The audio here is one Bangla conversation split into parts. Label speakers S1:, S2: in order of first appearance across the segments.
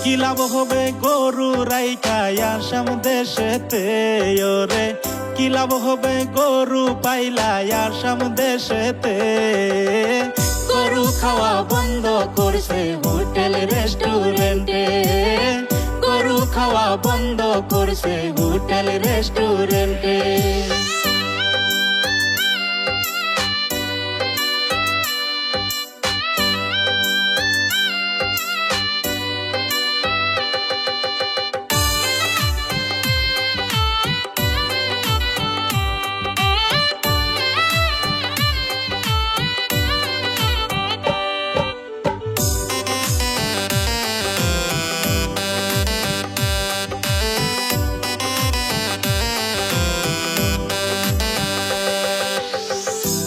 S1: কি লাভ হবে গরু রাইখা আসাম দেশেতে ওরে, কি লাভ হবে গরু পাইলা আসাম দেশেতে। গরু খাওয়া বন্ধ করছে হোটেল রেস্টুরেন্টে, গরু খাওয়া বন্ধ করছে হোটেল রেস্টুরেন্টে।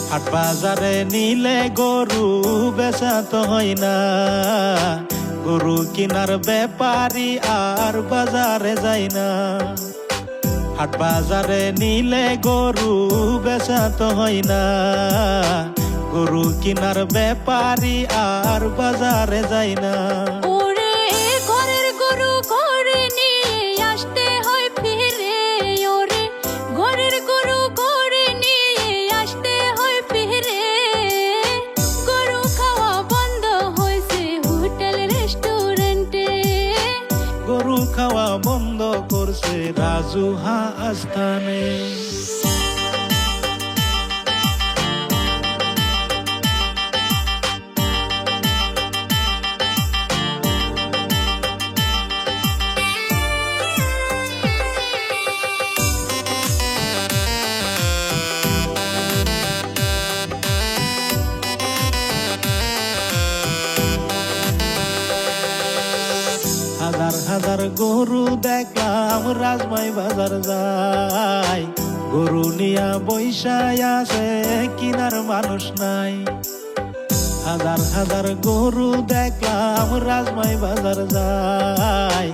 S1: হাট বাজারে নিলে গরু বেচা তো হয় না, গরু কিনার ব্যাপারী আর বাজারে যায় না। হাট বাজারে নিলে গরু বেচা তো হয় না, গরু কিনার ব্যাপারী আর বাজারে যায় না। গরু খাওয়া বন্ধ করছে রাজুহা আস্থানে। হাজার হাজার গরু দেখলাম রাজমাই বাজার যায়, গরু নিয়া বৈশায় আছে কিনার মানুষ নাই। হাজার হাজার গরু দেখলাম রাজমাই বাজার যায়,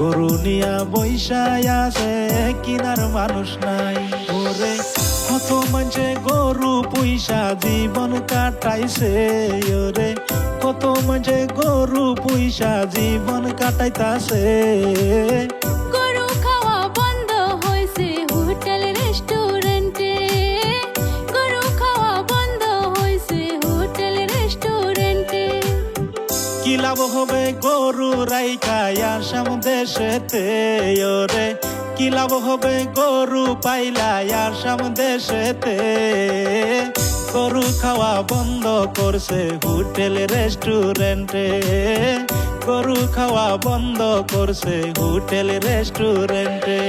S1: গরু নিয়া বৈশায় আছে কিনার মানুষ নাই। ওরে কত মানুষে গরু পয়সা জীবন কাটাইছে, ওরে কত মানুষে গরু পয়সা জীবন কাটাইতাছে।
S2: গরু খাওয়া বন্ধ হয়েছে হোটেল রেস্টুরেন্টে, গরু খাওয়া বন্ধ হয়েছে হোটেল রেস্টুরেন্টে।
S1: কি লাভ হবে গরু রাইখা আসাম দেশেতে ওরে, কি লাভ হবে গরু পাইলা আসাম দেশেতে। গরু খাওয়া বন্ধ করছে হোটেল রেস্টুরেন্টে, গরু খাওয়া বন্ধ করছে হোটেল রেস্টুরেন্টে।